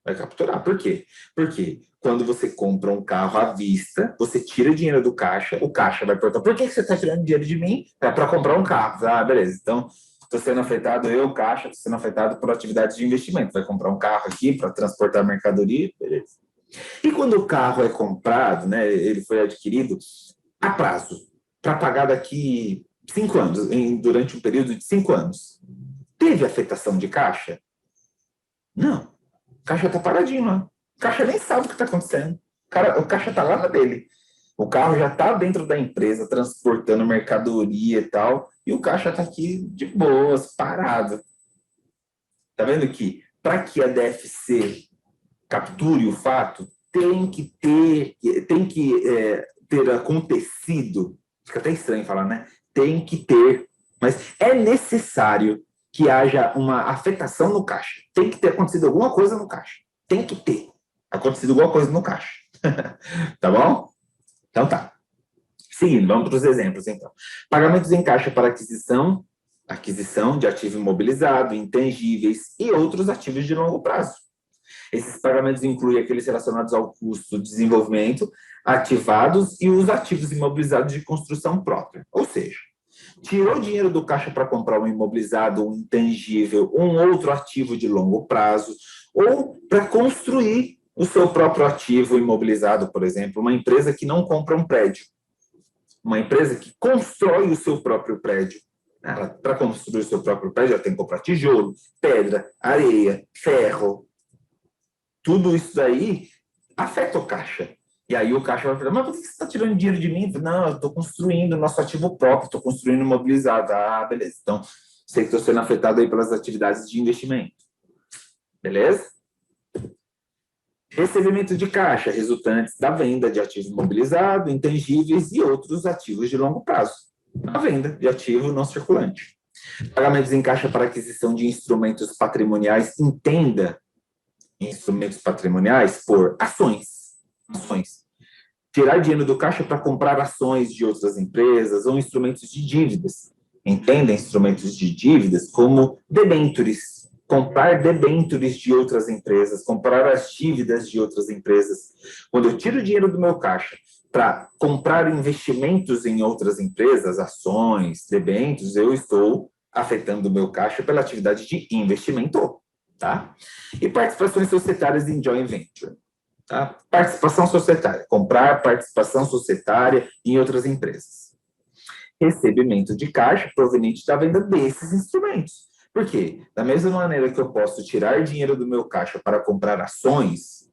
Vai capturar. Por quê? Porque quando você compra um carro à vista, você tira dinheiro do caixa, o caixa vai perguntar, por que você está tirando dinheiro de mim? É para comprar um carro. Ah, beleza. Então, estou sendo afetado, eu, caixa, estou sendo afetado por atividades de investimento. Vai comprar um carro aqui para transportar mercadoria, beleza. E quando o carro é comprado, né, ele foi adquirido a prazo, para pagar daqui 5 anos, durante um período de 5 anos. Teve afetação de caixa? Não. O caixa está paradinho lá. O caixa nem sabe o que está acontecendo. O caixa está lá na dele. O carro já está dentro da empresa, transportando mercadoria e tal, e o caixa está aqui de boas, parado. Tá vendo que, para que a DFC capture o fato, tem que ter acontecido, fica até estranho falar, né? Tem que ter, mas é necessário que haja uma afetação no caixa. Tem que ter acontecido alguma coisa no caixa. Tem que ter acontecido alguma coisa no caixa. Tá bom? Então tá. Seguindo, vamos para os exemplos, então. Pagamentos em caixa para aquisição de ativo imobilizado, intangíveis e outros ativos de longo prazo. Esses pagamentos incluem aqueles relacionados ao custo do desenvolvimento, ativados e os ativos imobilizados de construção própria. Ou seja, tirou dinheiro do caixa para comprar um imobilizado, um intangível, um outro ativo de longo prazo, ou para construir o seu próprio ativo imobilizado, por exemplo, uma empresa que não compra um prédio, uma empresa que constrói o seu próprio prédio. Para construir o seu próprio prédio, ela tem que comprar tijolo, pedra, areia, ferro. Tudo isso daí afeta o caixa. E aí o caixa vai falar, mas por que você está tirando dinheiro de mim? Não, eu estou construindo nosso ativo próprio, estou construindo imobilizado. Ah, beleza. Então, sei que estou sendo afetado aí pelas atividades de investimento. Beleza? Recebimento de caixa resultantes da venda de ativo imobilizado, intangíveis e outros ativos de longo prazo. A venda de ativo não circulante. Pagamentos em caixa para aquisição de instrumentos patrimoniais. Entenda instrumentos patrimoniais por ações. Tirar dinheiro do caixa para comprar ações de outras empresas ou instrumentos de dívidas. Entenda instrumentos de dívidas como debêntures. Comprar debêntures de outras empresas, comprar as dívidas de outras empresas. Quando eu tiro dinheiro do meu caixa para comprar investimentos em outras empresas, ações, debêntures, eu estou afetando o meu caixa pela atividade de investimento. Tá? E participações societárias em joint venture. Tá? Participação societária, comprar participação societária em outras empresas. Recebimento de caixa proveniente da venda desses instrumentos. Por quê? Da mesma maneira que eu posso tirar dinheiro do meu caixa para comprar ações,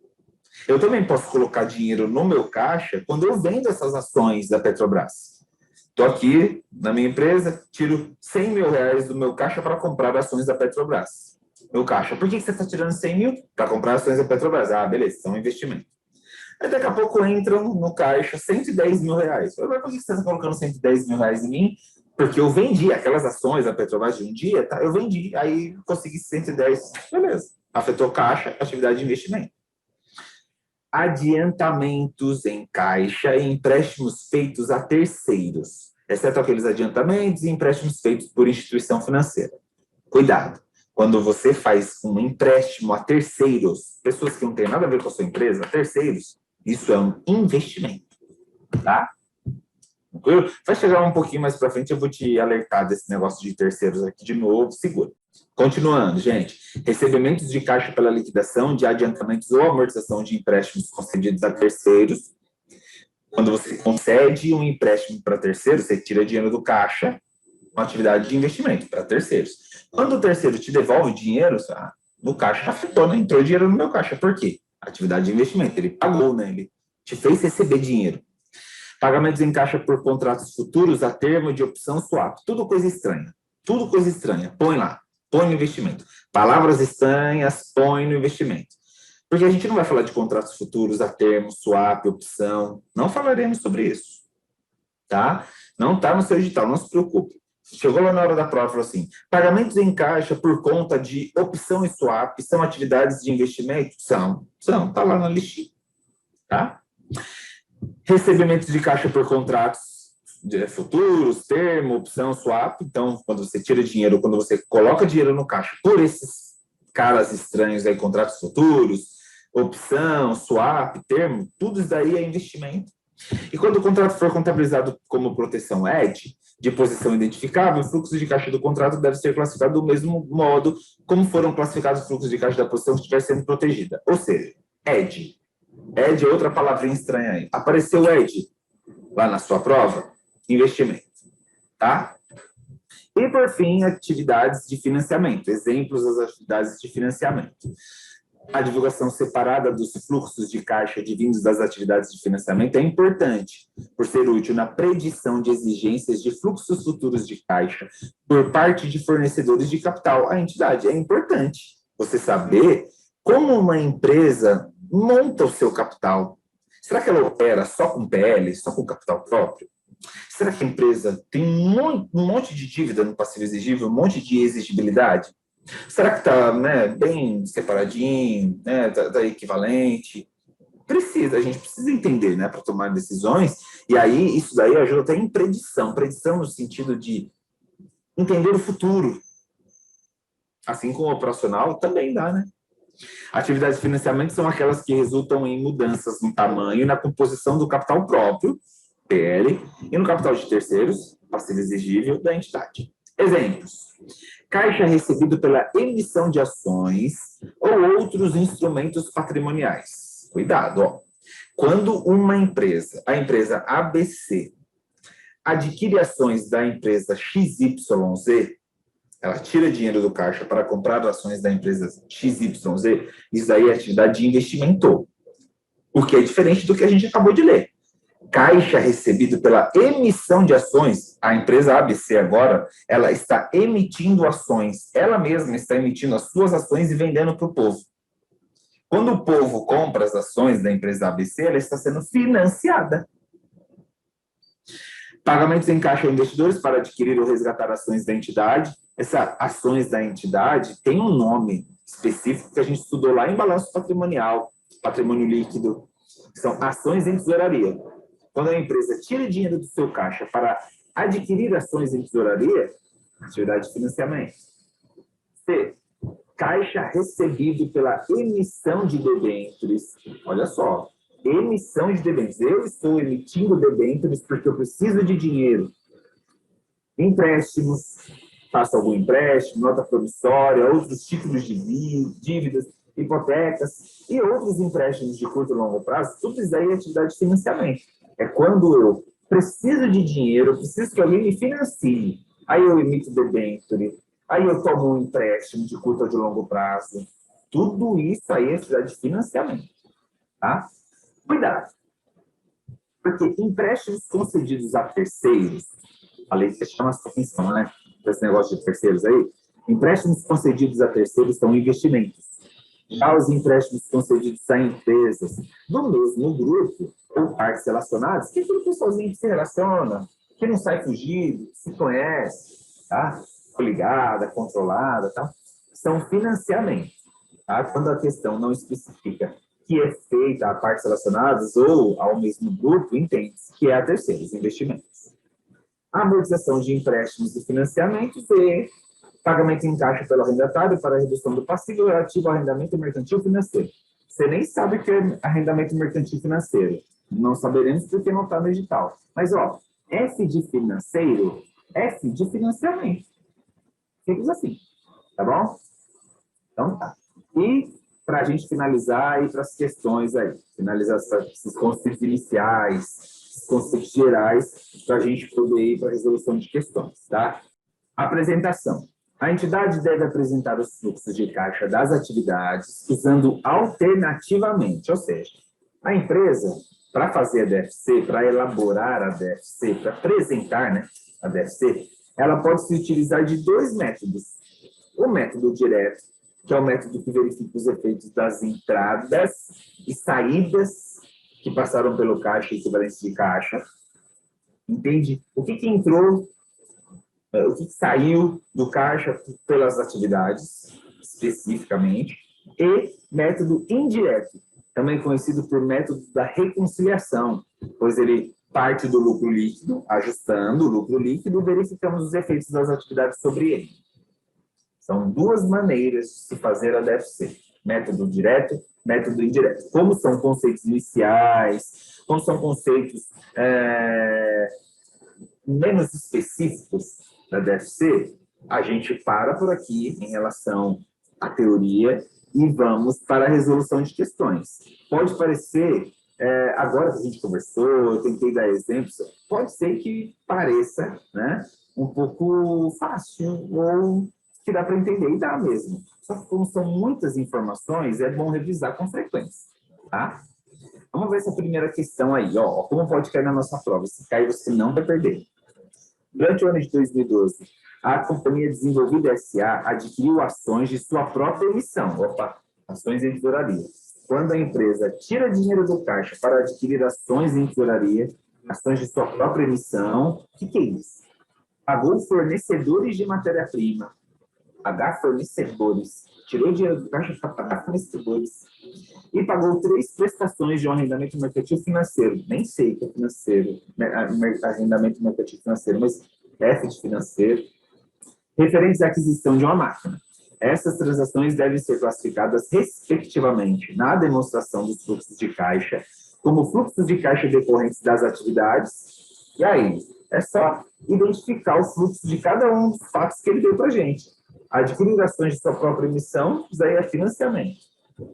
eu também posso colocar dinheiro no meu caixa quando eu vendo essas ações da Petrobras. Estou aqui na minha empresa, tiro 100 mil reais do meu caixa para comprar ações da Petrobras. Meu caixa, por que você está tirando 100 mil? Para comprar ações da Petrobras. Ah, beleza, isso é um investimento. Aí daqui a pouco entram no caixa 110 mil reais. Mas por que você está colocando 110 mil reais em mim? Porque eu vendi aquelas ações da Petrobras de um dia, tá? Eu vendi, aí consegui 110. Beleza. Afetou caixa, atividade de investimento. Adiantamentos em caixa e empréstimos feitos a terceiros, exceto aqueles adiantamentos e empréstimos feitos por instituição financeira. Cuidado. quando você faz um empréstimo a terceiros, pessoas que não têm nada a ver com a sua empresa, terceiros, isso é um investimento, tá? Tranquilo? Vai chegar um pouquinho mais para frente, eu vou te alertar desse negócio de terceiros aqui de novo, segura. Continuando, gente. Recebimentos de caixa pela liquidação de adiantamentos ou amortização de empréstimos concedidos a terceiros. Quando você concede um empréstimo para terceiros, você tira dinheiro do caixa, uma atividade de investimento para terceiros. Quando o terceiro te devolve dinheiro, no caixa já afetou, né? Entrou dinheiro no meu caixa. Por quê? Atividade de investimento. Ele pagou, né? Ele te fez receber dinheiro. Pagamentos em caixa por contratos futuros a termo de opção swap. Tudo coisa estranha. Tudo coisa estranha. Põe lá. Põe no investimento. Palavras estranhas, põe no investimento. Porque a gente não vai falar de contratos futuros a termo, swap, opção. Não falaremos sobre isso. Tá? Não está no seu edital, não se preocupe. Chegou lá na hora da prova, falou assim, pagamentos em caixa por conta de opção e swap são atividades de investimento? São, tá lá na listinha, tá? Recebimentos de caixa por contratos futuros, termo, opção, swap. Então, quando você tira dinheiro, quando você coloca dinheiro no caixa por esses caras estranhos aí, contratos futuros, opção, swap, termo, tudo isso daí é investimento. E quando o contrato for contabilizado como proteção ED, de posição identificável, o fluxo de caixa do contrato deve ser classificado do mesmo modo como foram classificados os fluxos de caixa da posição que estiver sendo protegida. Ou seja, ED. ED é outra palavrinha estranha aí. Apareceu ED lá na sua prova? Investimento. Tá? E, por fim, atividades de financiamento. Exemplos das atividades de financiamento. A divulgação separada dos fluxos de caixa advindos das atividades de financiamento é importante, por ser útil na predição de exigências de fluxos futuros de caixa por parte de fornecedores de capital à entidade. É importante você saber como uma empresa monta o seu capital. Será que ela opera só com PL, só com capital próprio? Será que a empresa tem um monte de dívida no passivo exigível, um monte de exigibilidade? Será que está, né, bem separadinho, né, tá equivalente? A gente precisa entender, né, para tomar decisões, e aí isso daí ajuda até em predição no sentido de entender o futuro. Assim como o operacional também dá, né? Atividades de financiamento são aquelas que resultam em mudanças no tamanho e na composição do capital próprio, PL, e no capital de terceiros, passivo exigível, da entidade. Exemplos. Caixa recebido pela emissão de ações ou outros instrumentos patrimoniais. Cuidado, ó. Quando uma empresa, a empresa ABC, adquire ações da empresa XYZ, ela tira dinheiro do caixa para comprar ações da empresa XYZ, isso daí é atividade de investimento. O que é diferente do que a gente acabou de ler. Caixa recebido pela emissão de ações, a empresa ABC agora, ela está emitindo ações, ela mesma está emitindo as suas ações e vendendo para o povo. Quando o povo compra as ações da empresa ABC, ela está sendo financiada. Pagamentos em caixa a investidores para adquirir ou resgatar ações da entidade. Essas ações da entidade tem um nome específico que a gente estudou lá em balanço patrimonial, patrimônio líquido. São ações em tesouraria. Quando a empresa tira dinheiro do seu caixa para adquirir ações em tesouraria, atividade de financiamento. C. Caixa recebido pela emissão de debêntures. Olha só, emissão de debêntures. Eu estou emitindo debêntures porque eu preciso de dinheiro. Empréstimos, faço algum empréstimo, nota promissória, outros títulos de dívidas, hipotecas e outros empréstimos de curto e longo prazo. Tudo isso aí é atividade de financiamento. É quando eu preciso de dinheiro, eu preciso que alguém me financie. Aí eu emito debênture, aí eu tomo um empréstimo de curto ou de longo prazo. Tudo isso aí é atividade de financiamento. Tá? Cuidado. Porque empréstimos concedidos a terceiros, a lei chama a atenção, né? Esse negócio de terceiros aí. Empréstimos concedidos a terceiros são investimentos. Já os empréstimos concedidos a empresas do mesmo grupo ou partes relacionadas, que é aquele pessoalzinho que se relaciona, que não sai fugido, que se conhece, tá? Ligada, controlada, tá? São financiamentos, tá? Quando a questão não especifica que é feita a partes relacionadas ou ao mesmo grupo, entende-se que é a terceiros investimentos. A amortização de empréstimos e financiamentos e Pagamento em caixa pelo arrendatário para a redução do passivo relativo ao arrendamento mercantil financeiro. Você nem sabe o que é arrendamento mercantil financeiro. Não saberemos porque não está no edital. Mas, ó, F de financeiro, F de financiamento. Simples assim, tá bom? Então, tá. E, para a gente finalizar aí para as questões aí, finalizar esses conceitos iniciais, esses conceitos gerais, para a gente poder ir para a resolução de questões, tá? Apresentação. A entidade deve apresentar os fluxos de caixa das atividades usando alternativamente, ou seja, a empresa, para fazer a DFC, para elaborar a DFC, para apresentar, né, a DFC, ela pode se utilizar de dois métodos. O método direto, que é o método que verifica os efeitos das entradas e saídas que passaram pelo caixa e equivalência de caixa. Entende? O que entrou, o que saiu do caixa pelas atividades, especificamente, e método indireto, também conhecido por método da reconciliação, pois ele parte do lucro líquido, ajustando o lucro líquido, verificamos os efeitos das atividades sobre ele. São duas maneiras de se fazer a DFC, método direto, método indireto. Como são conceitos iniciais, como são conceitos menos específicos da DFC, a gente para por aqui em relação à teoria e vamos para a resolução de questões. Pode parecer, agora que a gente conversou, eu tentei dar exemplos, pode ser que pareça, né, um pouco fácil ou que dá para entender, e dá mesmo. Só que como são muitas informações, é bom revisar com frequência, tá? Vamos ver essa primeira questão aí, ó, como pode cair na nossa prova. Se cair, você não vai perder. Durante o ano de 2012, a Companhia Desenvolvida S.A. adquiriu ações de sua própria emissão. Opa, ações em tesouraria. Quando a empresa tira dinheiro do caixa para adquirir ações em tesouraria, ações de sua própria emissão, o que é isso? Pagou fornecedores de matéria-prima. Pagar fornecedores. Tirou dinheiro do caixa para pagar fornecedores. E pagou 3 prestações de um arrendamento mercantil financeiro. Nem sei o que é financeiro, arrendamento mercantil financeiro, mas F de financeiro. Referentes à aquisição de uma máquina. Essas transações devem ser classificadas, respectivamente, na demonstração dos fluxos de caixa, como fluxos de caixa decorrentes das atividades. E aí, é só identificar o fluxo de cada um dos fatos que ele deu para a gente. Adquirir ações de sua própria emissão, isso aí é financiamento.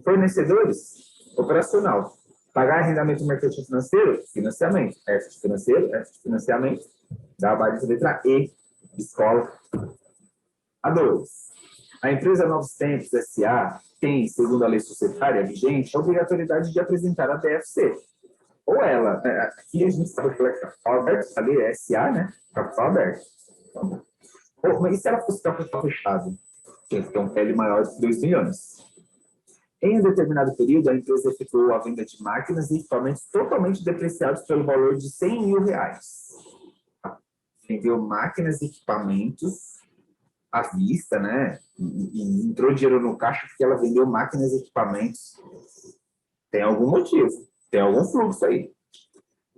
Fornecedores, operacional. Pagar arrendamento mercantil financeiro, financiamento. F de financeiro, F de financiamento. Dá a base de letra E, escola. A 2. A empresa Novos Tempos S.A. tem, segundo a lei societária vigente, a obrigatoriedade de apresentar a DFC. Ou ela, aqui a gente sabe que ela é capital aberto, a lei é S.A., né? Capital aberto. Mas e se ela fosse capital fechado? Tinha que ter um PL maior de 2 milhões. Em um determinado período, a empresa efetuou a venda de máquinas e equipamentos totalmente depreciados pelo valor de R$100 mil. Vendeu máquinas e equipamentos à vista, né? E entrou dinheiro no caixa porque ela vendeu máquinas e equipamentos. Tem algum motivo, tem algum fluxo aí.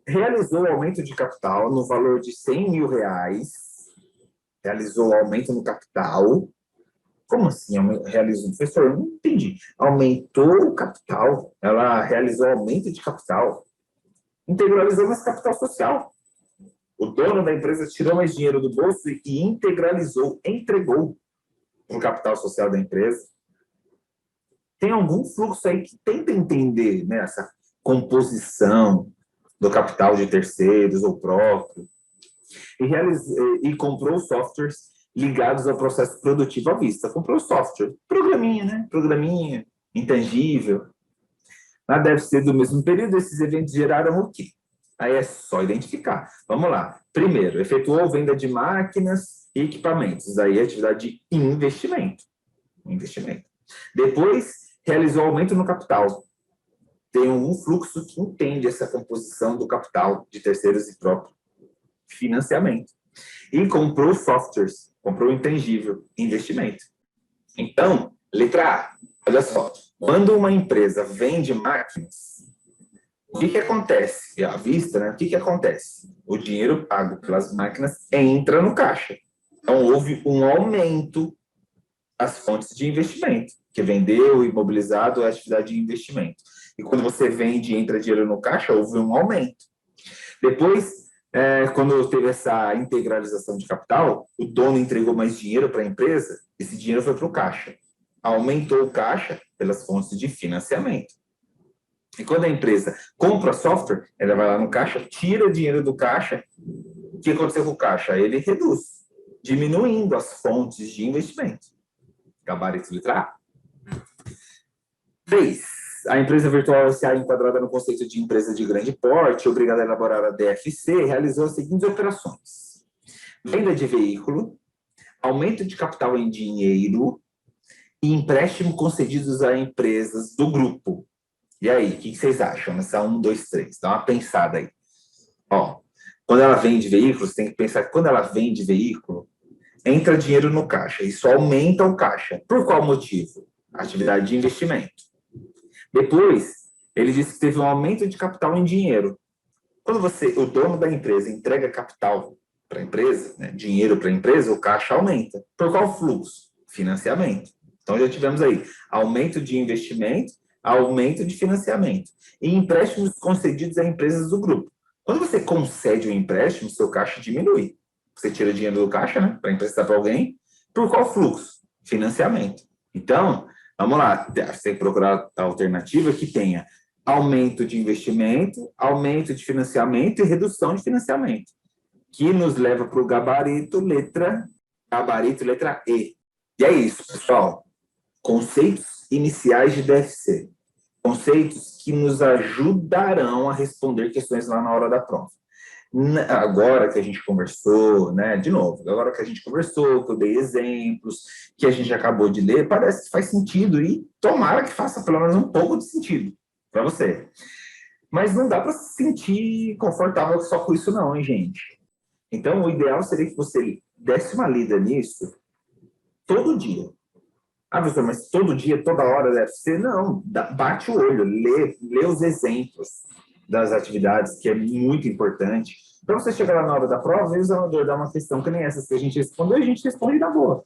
Realizou aumento de capital no valor de R$100 mil. Realizou aumento no capital. Como assim realizou? Professor, eu não entendi. Aumentou o capital, ela realizou aumento de capital, integralizou mais capital social. O dono da empresa tirou mais dinheiro do bolso e integralizou, entregou o capital social da empresa. Tem algum fluxo aí que tenta entender, né, essa composição do capital de terceiros ou próprio. E comprou softwares ligados ao processo produtivo à vista. Comprou software, programinha, né? Programinha, intangível. Na DFC do mesmo período, esses eventos geraram o quê? Aí é só identificar. Vamos lá. Primeiro, efetuou venda de máquinas e equipamentos. Aí é atividade de investimento. Investimento. Depois, realizou aumento no capital. Tem um fluxo que entende essa composição do capital de terceiros e próprio. Financiamento. E comprou softwares, comprou intangível, investimento. Então, letra A, olha só, quando uma empresa vende máquinas, o que acontece? À vista, né? O que acontece? O dinheiro pago pelas máquinas entra no caixa. Então, houve um aumento as fontes de investimento, que vendeu, imobilizado, é atividade de investimento. E quando você vende e entra dinheiro no caixa, houve um aumento. Depois, quando teve essa integralização de capital, o dono entregou mais dinheiro para a empresa, esse dinheiro foi para o caixa. Aumentou o caixa pelas fontes de financiamento. E quando a empresa compra software, ela vai lá no caixa, tira dinheiro do caixa. O que aconteceu com o caixa? Ele reduz, diminuindo as fontes de investimento. Gabarito letra A. 3. A empresa virtual SA enquadrada no conceito de empresa de grande porte, obrigada a elaborar a DFC, realizou as seguintes operações: venda de veículo, aumento de capital em dinheiro e empréstimo concedidos a empresas do grupo. E aí, o que vocês acham nessa 1, 2, 3? Dá uma pensada aí. Ó, quando ela vende veículos, tem que pensar que quando ela vende veículo, entra dinheiro no caixa, isso aumenta o caixa. Por qual motivo? Atividade de investimento. Depois, ele disse que teve um aumento de capital em dinheiro. Quando o dono da empresa entrega capital para a empresa, né, dinheiro para a empresa, o caixa aumenta. Por qual fluxo? Financiamento. Então, já tivemos aí aumento de investimento, aumento de financiamento e empréstimos concedidos a empresas do grupo. Quando você concede um empréstimo, seu caixa diminui. Você tira dinheiro do caixa, né, para emprestar para alguém. Por qual fluxo? Financiamento. Então, vamos lá, você tem que procurar a alternativa que tenha aumento de investimento, aumento de financiamento e redução de financiamento, que nos leva para o gabarito letra E. E é isso, pessoal. Conceitos iniciais de DFC. Conceitos que nos ajudarão a responder questões lá na hora da prova. Agora que a gente conversou, né, de novo, agora que a gente conversou, que eu dei exemplos, que a gente acabou de ler, parece que faz sentido e tomara que faça pelo menos um pouco de sentido para você. Mas não dá para se sentir confortável só com isso não, hein, gente? Então, o ideal seria que você desse uma lida nisso todo dia. Ah, professor, mas todo dia, toda hora deve ser? Não, bate o olho, lê os exemplos das atividades, que é muito importante. Para você chegar lá na hora da prova, e o examinador dá uma questão que nem essa que a gente respondeu, a gente responde na boa.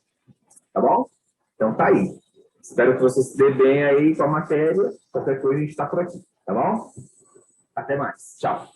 Tá bom? Então tá aí. Espero que você se dê bem aí com a matéria. Qualquer coisa a gente está por aqui. Tá bom? Até mais. Tchau.